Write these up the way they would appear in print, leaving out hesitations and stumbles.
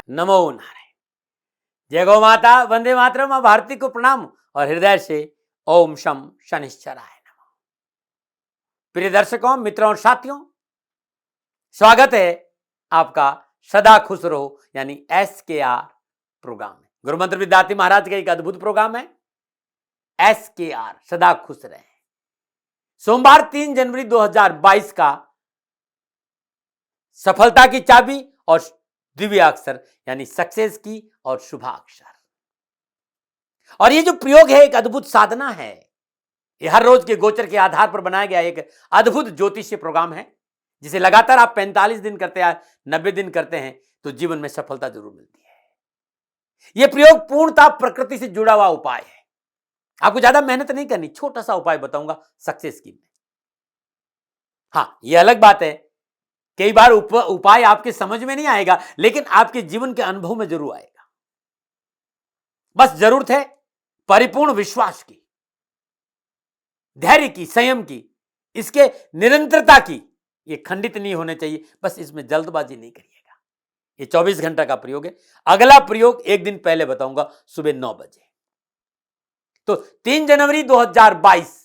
नमो नारायण। जय गौ माता, वंदे मातरम। मां भारती को प्रणाम और हृदय से ओम शम शनिश्चराय नमः। प्रिय दर्शकों, मित्रों और साथियों, स्वागत है आपका सदा खुश रहो यानी SKR प्रोग्राम में। गुरु मंत्र विद्यार्थी महाराज का एक अद्भुत प्रोग्राम है SKR, सदा खुश रहे। सोमवार 3 जनवरी 2022 का सफलता की चाबी और दिव्य अक्षर यानी सक्सेस की और शुभाक्षर। और ये जो प्रयोग है एक अद्भुत साधना है। ये हर रोज के गोचर के आधार पर बनाया गया एक अद्भुत ज्योतिषीय प्रोग्राम है, जिसे लगातार आप 45 दिन करते हैं, 90 दिन करते हैं तो जीवन में सफलता जरूर मिलती है। यह प्रयोग पूर्णतः प्रकृति से जुड़ा हुआ उपाय है। आपको ज्यादा मेहनत नहीं करनी, छोटा सा उपाय बताऊंगा सक्सेस की। हाँ, यह अलग बात है, कई बार उपाय आपके समझ में नहीं आएगा, लेकिन आपके जीवन के अनुभव में जरूर आएगा। बस जरूरत है परिपूर्ण विश्वास की, धैर्य की, संयम की, इसके निरंतरता की। ये खंडित नहीं होने चाहिए, बस इसमें जल्दबाजी नहीं करिएगा। ये 24 घंटा का प्रयोग है। अगला प्रयोग एक दिन पहले बताऊंगा, सुबह 9 बजे। तो 3 जनवरी 2022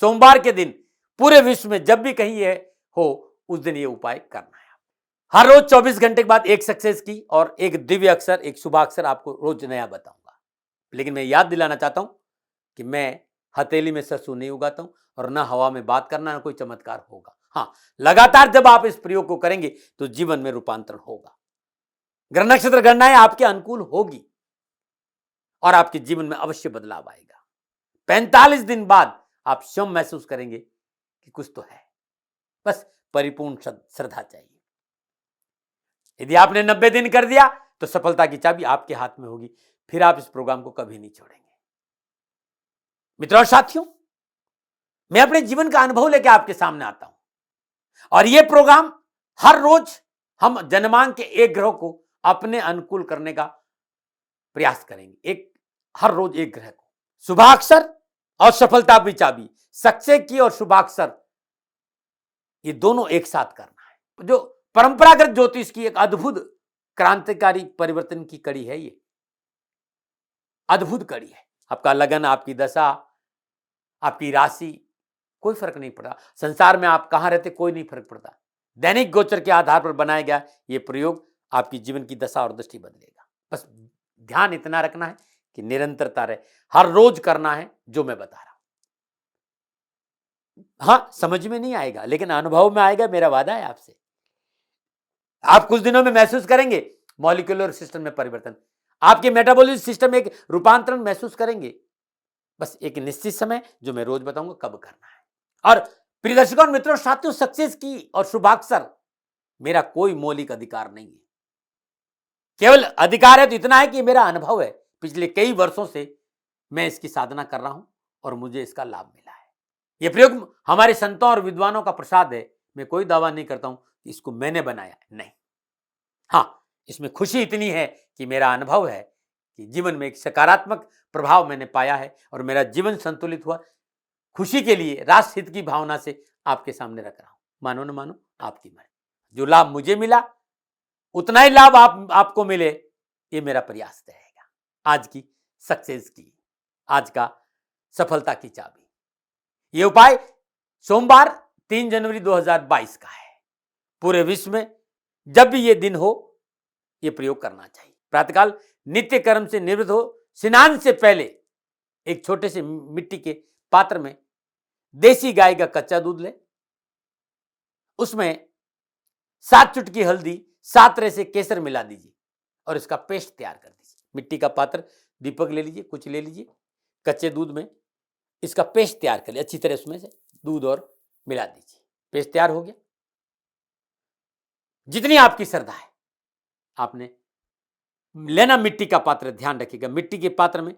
सोमवार के दिन पूरे विश्व में जब भी कहीं ये हो, उस दिन ये उपाय करना है। हर रोज 24 घंटे के बाद एक सक्सेस की और एक दिव्य अक्षर, एक शुभाक्षर आपको रोज नया बताऊंगा। लेकिन मैं याद दिलाना चाहता हूं कि मैं हथेली में सरसों नहीं उगाता हूं और ना हवा में बात करना, ना कोई चमत्कार होगा। हाँ, लगातार जब आप इस प्रयोग को करेंगे तो जीवन में रूपांतरण होगा। ग्रह नक्षत्र गणनाएं आपके अनुकूल होगी और आपके जीवन में अवश्य बदलाव आएगा। 45 दिन बाद आप स्वयं महसूस करेंगे कि कुछ तो है। बस परिपूर्ण श्रद्धा चाहिए। यदि आपने 90 दिन कर दिया तो सफलता की चाबी आपके हाथ में होगी। फिर आप इस प्रोग्राम को कभी नहीं छोड़ेंगे। मित्रों और साथियों, मैं अपने जीवन का अनुभव लेकर आपके सामने आता हूं और यह प्रोग्राम हर रोज हम जनमांग के एक ग्रह को अपने अनुकूल करने का प्रयास करेंगे। हर रोज एक ग्रह को, शुभाक्षर और सफलता की चाबी, सक्सेस की और शुभाक्षर, ये दोनों एक साथ करना है। जो परंपरागत ज्योतिष की एक अद्भुत क्रांतिकारी परिवर्तन की कड़ी है, ये अद्भुत कड़ी है। आपका लगन, आपकी दशा, आपकी राशि, कोई फर्क नहीं पड़ता। संसार में आप कहां रहते कोई नहीं फर्क पड़ता। दैनिक गोचर के आधार पर बनाया गया यह प्रयोग आपकी जीवन की दशा और दृष्टि बदलेगा। बस ध्यान इतना रखना है कि निरंतरता रहे, हर रोज करना है जो मैं बता रहा हूं। हाँ, समझ में नहीं आएगा लेकिन अनुभव में आएगा, मेरा वादा है आपसे। आप कुछ दिनों में महसूस करेंगे मॉलिक्यूलर सिस्टम में परिवर्तन, आपके मेटाबॉलिज्म सिस्टम में एक रूपांतरण महसूस करेंगे। बस एक निश्चित समय जो मैं रोज बताऊंगा कब करना है। और प्रिय दर्शकों और मित्रों, साथियों, सक्सेस की और शुभाक्षर मेरा कोई मौलिक अधिकार नहीं है। केवल अधिकार है तो इतना है कि मेरा अनुभव है। पिछले कई वर्षों से मैं इसकी साधना कर रहा हूं और मुझे इसका लाभ मिला है। यह प्रयोग हमारे संतों और विद्वानों का प्रसाद है। मैं कोई दावा नहीं करता हूं कि इसको मैंने बनाया, नहीं। हाँ, इसमें खुशी इतनी है कि मेरा अनुभव है कि जीवन में एक सकारात्मक प्रभाव मैंने पाया है और मेरा जीवन संतुलित हुआ। खुशी के लिए राष्ट्र हित की भावना से आपके सामने रख रहा हूं। मानो न मानो आपकी मर्जी। जो लाभ मुझे मिला उतना ही लाभ आपको मिले, ये मेरा प्रयास रहेगा। आज की सक्सेस की, आज का सफलता की चाबी, ये उपाय सोमवार 3 जनवरी 2022 का है। पूरे विश्व में जब भी ये दिन हो, ये प्रयोग करना चाहिए। प्रातःकाल नित्य कर्म से निवृत्त हो, स्नान से पहले एक छोटे से मिट्टी के पात्र में देसी गाय का कच्चा दूध ले, उसमें 7 चुटकी हल्दी, 7 तरह से केसर मिला दीजिए और इसका पेस्ट तैयार कर दीजिए। मिट्टी का पात्र, दीपक ले लीजिए, कुछ ले लीजिए, कच्चे दूध में इसका पेस्ट तैयार कर लिया अच्छी तरह, उसमें से दूध और मिला दीजिए। पेस्ट तैयार हो गया। जितनी आपकी श्रद्धा है आपने लेना मिट्टी का पात्र। ध्यान रखिएगा, मिट्टी के पात्र में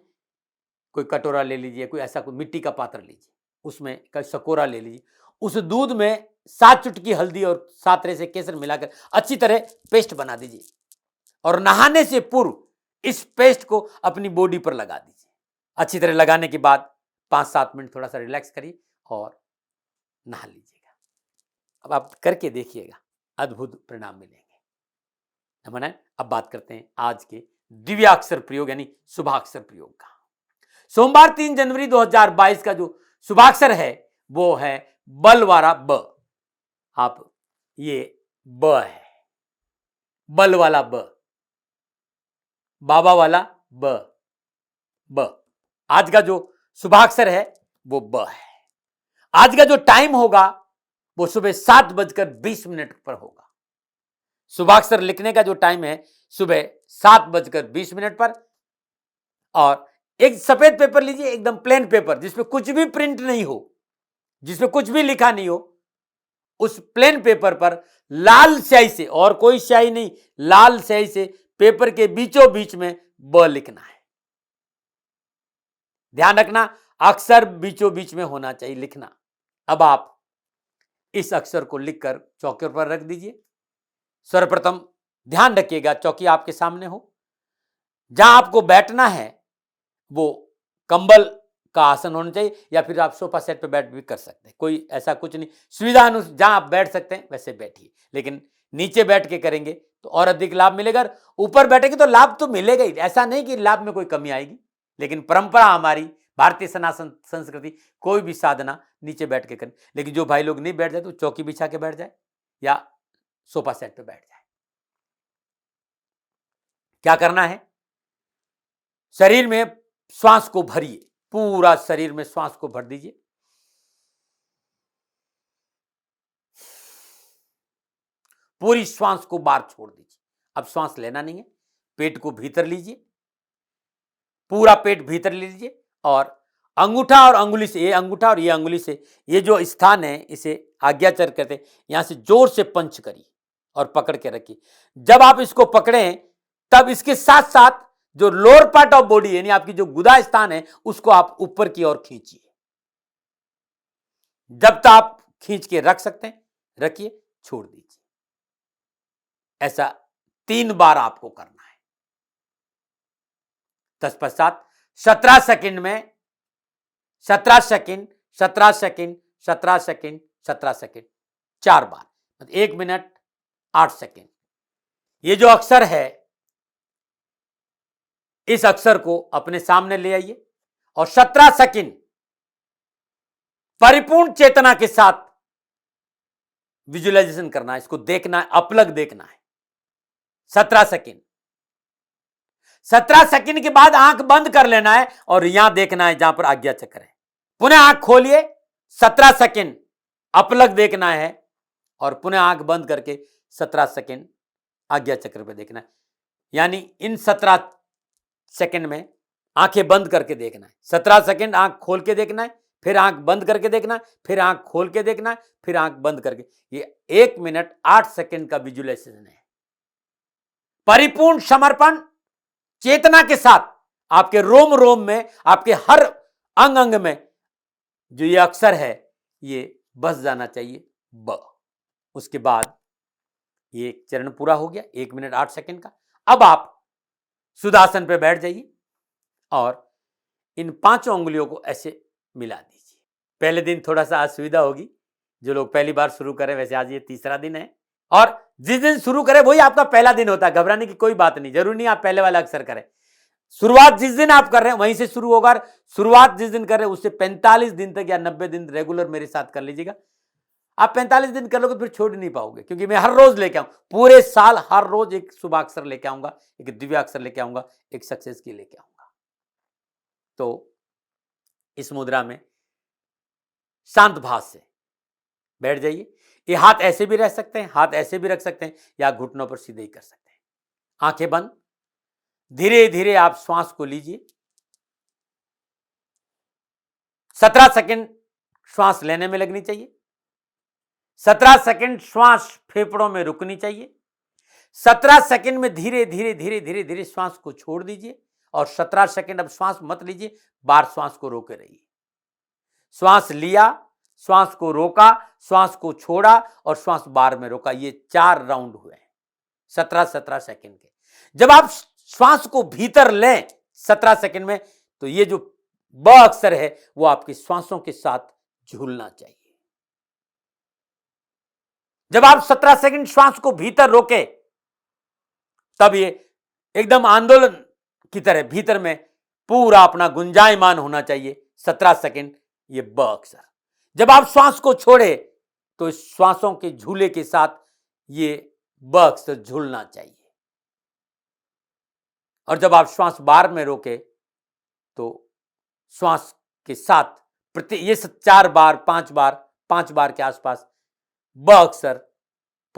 कोई कटोरा ले लीजिए, कोई ऐसा कोई मिट्टी का पात्र लीजिए, उसमें कोई सकोरा ले लीजिए। उस दूध में 7 चुटकी हल्दी और 7 तरह से केसर मिलाकर अच्छी तरह पेस्ट बना दीजिए और नहाने से पूर्व इस पेस्ट को अपनी बॉडी पर लगा दीजिए। अच्छी तरह लगाने के बाद 5-7 मिनट थोड़ा सा रिलैक्स करिए और नहा लीजिएगा। अब आप करके देखिएगा, अद्भुत परिणाम मिलेंगे। नंबर 9। अब बात करते हैं आज के दिव्याक्षर प्रयोग यानी शुभाक्षर प्रयोग का। सोमवार 3 जनवरी 2022 का जो शुभाक्षर है वो है बल वाला ब। आप ये ब है, बल वाला ब, बाबा वाला ब, ब। आज का जो शुभाक्षर है वो ब है। आज का जो टाइम होगा वो सुबह 7:20 पर होगा। शुभाक्षर लिखने का जो टाइम है सुबह 7:20 पर। और एक सफेद पेपर लीजिए, एकदम प्लेन पेपर जिसमें कुछ भी प्रिंट नहीं हो, जिसमें कुछ भी लिखा नहीं हो, उस प्लेन पेपर पर लाल स्याही से, और कोई स्याही नहीं, लाल स्याही से पेपर के बीचों बीच में ब लिखना है। ध्यान रखना, अक्षर बीचों बीच में होना चाहिए लिखना। अब आप इस अक्षर को लिखकर चौकी पर रख दीजिए। सर्वप्रथम ध्यान रखिएगा चौकी आपके सामने हो। जहां आपको बैठना है वो कंबल का आसन होना चाहिए, या फिर आप सोफा सेट पे बैठ भी कर सकते हैं, कोई ऐसा कुछ नहीं, सुविधा अनुसार जहां आप बैठ सकते हैं वैसे बैठिए। लेकिन नीचे बैठ के करेंगे तो और अधिक लाभ मिलेगा, ऊपर बैठेंगे तो लाभ तो मिलेगा ही, ऐसा नहीं कि लाभ में कोई कमी आएगी। लेकिन परंपरा हमारी भारतीय सनातन संस्कृति, कोई भी साधना नीचे बैठ के करें। लेकिन जो भाई लोग नहीं बैठ जाए तो चौकी बिछा के बैठ जाए या सोफा सेट पे बैठ जाए। क्या करना है, शरीर में श्वास को भरिए, पूरा शरीर में श्वास को भर दीजिए। पूरी श्वास को बाहर छोड़ दीजिए। अब श्वास लेना नहीं है, पेट को भीतर लीजिए, पूरा पेट भीतर लीजिए और अंगूठा और अंगुली से, ये अंगूठा और ये अंगुली से, ये जो स्थान है इसे आज्ञाचर कहते हैं, यहां से जोर से पंच करिए और पकड़ के रखिए। जब आप इसको पकड़ें तब इसके साथ साथ जो लोअर पार्ट ऑफ बॉडी यानी आपकी जो गुदा स्थान है उसको आप ऊपर की ओर खींचिए। जब तक आप खींच के रख सकते हैं रखिए, छोड़ दीजिए। ऐसा 3 बार आपको करना है। तत्पश्चात 17 सेकंड में 17 सेकंड 17 सेकंड 17 सेकंड 17 सेकंड 4 बार, 1 मिनट 8 सेकंड। ये जो अक्षर है इस अक्षर को अपने सामने ले आइए और 17 सेकंड परिपूर्ण चेतना के साथ विजुअलाइजेशन करना है, इसको देखना है, अपलग देखना है। 17 सेकंड 17 सेकंड के बाद आंख बंद कर लेना है और यहां देखना है जहां पर आज्ञा चक्र है। पुनः आंख खोलिए, 17 सेकंड अपलग देखना है और पुनः आंख बंद करके 17 सेकंड आज्ञा चक्र पे देखना है। यानी इन 17 सेकंड में आंखें बंद करके देखना है। 17 सेकंड आंख खोल के देखना है, फिर आंख बंद करके देखना है, फिर आंख खोल के देखना है, फिर आंख बंद करके। ये 1 मिनट 8 सेकंड का विजुअलाइजेशन है। परिपूर्ण समर्पण चेतना के साथ आपके रोम रोम में, आपके हर अंग अंग में जो ये अक्षर है ये बस जाना चाहिए, ब। उसके बाद ये चरण पूरा हो गया 1 मिनट 8 सेकंड का। अब आप सुदासन पे बैठ जाइए और इन 5 उंगलियों को ऐसे मिला दीजिए। पहले दिन थोड़ा सा असुविधा होगी, जो लोग पहली बार शुरू करें, वैसे आज ये तीसरा दिन है और जिस दिन शुरू करें वही आपका पहला दिन होता है। घबराने की कोई बात नहीं, जरूरी नहीं आप पहले वाला अक्षर करें। शुरुआत जिस दिन आप कर रहे हैं वहीं से शुरू होगा। शुरुआत जिस दिन कर रहे हैं उससे 45 दिन तक या 90 दिन रेगुलर मेरे साथ कर लीजिएगा। आप 45 दिन कर लोगे तो फिर छोड़ नहीं पाओगे, क्योंकि मैं हर रोज लेके आऊं, पूरे साल हर रोज एक शुभाक्षर लेके आऊंगा, एक दिव्याक्षर लेके आऊंगा, एक सक्सेस की लेके आऊंगा। तो इस मुद्रा में शांत भाव से बैठ जाइए। ये हाथ ऐसे भी रह सकते हैं, हाथ ऐसे भी रख सकते हैं, या घुटनों पर सीधे ही कर सकते हैं। आंखें बंद, धीरे धीरे आप श्वास को लीजिए। 17 सेकंड श्वास लेने में लगनी चाहिए, 17 सेकंड श्वास फेफड़ों में रुकनी चाहिए, 17 सेकंड में धीरे धीरे धीरे धीरे धीरे श्वास को छोड़ दीजिए और 17 सेकंड अब श्वास मत लीजिए, बार श्वास को रोके रहिए। श्वास लिया, श्वास को रोका, श्वास को छोड़ा और श्वास बार में रोका। ये 4 राउंड हुए 17-17 सेकंड के। जब आप श्वास को भीतर लें 17 सेकंड में, तो ये जो ब अक्षर है वो आपकी श्वासों के साथ झूलना चाहिए। जब आप 17 सेकंड श्वास को भीतर रोके तब ये एकदम आंदोलन की तरह भीतर में पूरा अपना गुंजायमान होना चाहिए। 17 सेकंड ये ब अक्षर। जब आप श्वास को छोड़े तो इस श्वासों के झूले के साथ ये ब अक्षर झूलना चाहिए। और जब आप श्वास बार में रोके तो श्वास के साथ प्रति ये 4 बार 5 बार के आसपास ब अक्षर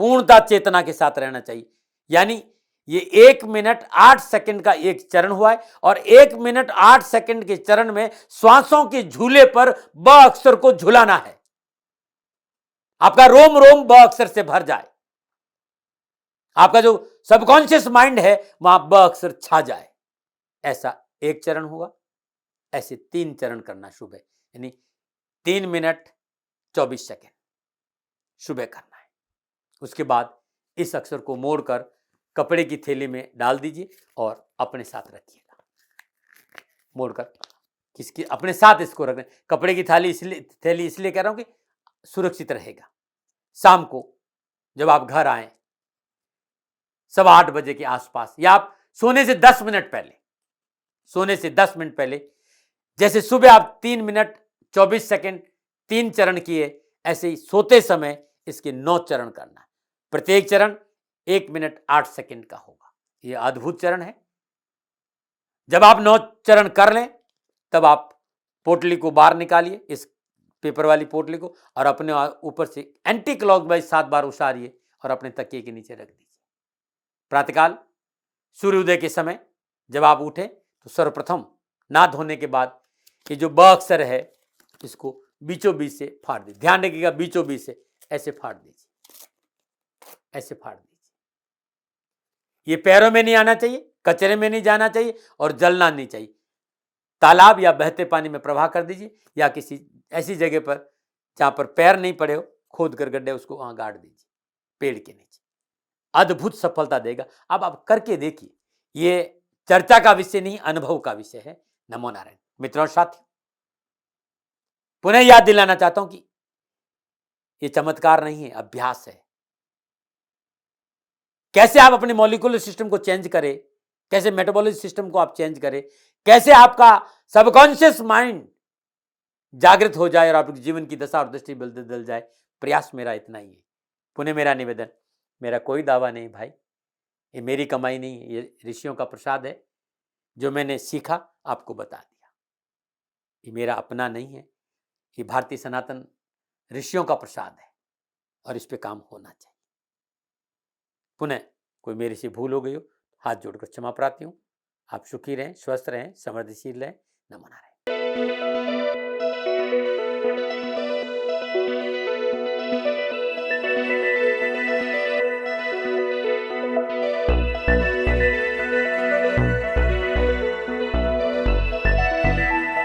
पूर्णता चेतना के साथ रहना चाहिए। यानी ये 1 मिनट 8 सेकंड का एक चरण हुआ है और 1 मिनट 8 सेकंड के चरण में श्वासों के झूले पर ब अक्षर को झुलाना है। आपका रोम रोम ब अक्षर से भर जाए, आपका जो सबकॉन्शियस माइंड है वहां ब अक्षर छा जाए। ऐसा एक चरण हुआ। ऐसे 3 चरण करना शुभ है, यानी 3 मिनट 24 सेकंड सुबह करना है। उसके बाद इस अक्षर को मोड़कर कपड़े की थैली में डाल दीजिए और अपने साथ रखिएगा। मोड़कर किसकी अपने साथ इसको रखना। कपड़े की थैली इसलिए कह रहा हूं कि सुरक्षित रहेगा। शाम को जब आप घर आए 8:15 बजे के आसपास, या आप सोने से 10 मिनट पहले, जैसे सुबह आप 3 मिनट 24 सेकंड 3 चरण किए, ऐसे ही सोते समय इसके 9 चरण करना है। प्रत्येक चरण 1 मिनट 8 सेकंड का होगा। यह अद्भुत चरण है। जब आप 9 चरण कर लें तब आप पोटली को बाहर निकालिए, इस पेपर वाली पोटली को, और अपने ऊपर से एंटी क्लॉकवाइज 7 बार उछालिए और अपने तकिए के नीचे रख दीजिए। प्रातःकाल सूर्योदय के समय जब आप उठे तो सर्वप्रथम ना धोने के बाद ये जो ब अक्षर है इसको बीचों बीच से फाड़ दीजिए। ध्यान रखिएगा, बीचों बीच से ऐसे फाड़ दीजिए, ऐसे फाड़ दीजिए। ये पैरों में नहीं आना चाहिए, कचरे में नहीं जाना चाहिए और जलना नहीं चाहिए। तालाब या बहते पानी में प्रवाह कर दीजिए, या किसी ऐसी जगह पर जहां पर पैर नहीं पड़े हो, खोद कर गड्ढे उसको वहां गाड़ दीजिए पेड़ के नीचे। अद्भुत सफलता देगा। अब आप करके देखिए। ये चर्चा का विषय नहीं, अनुभव का विषय है। नमो नारायण। मित्रों और साथियों, पुनः याद दिलाना चाहता हूं कि ये चमत्कार नहीं है, अभ्यास है। कैसे आप अपने मॉलिक्यूलर सिस्टम को चेंज करें, कैसे मेटाबॉलिक सिस्टम को आप चेंज करें, कैसे आपका सबकॉन्शियस माइंड जागृत हो जाए और आपके जीवन की दशा और दृष्टि बदल जाए। प्रयास मेरा इतना ही है। पुनः मेरा निवेदन, मेरा कोई दावा नहीं भाई, ये मेरी कमाई नहीं है, ये ऋषियों का प्रसाद है। जो मैंने सीखा आपको बता दिया। ये मेरा अपना नहीं है, ये भारतीय सनातन ऋषियों का प्रसाद है और इस पे काम होना चाहिए। पुनः कोई मेरे से भूल हो गई हो, हाथ जोड़कर क्षमा प्रार्थी हूं। आप सुखी रहें, स्वस्थ रहें, समृद्धिशील रहें। नमो नारायण।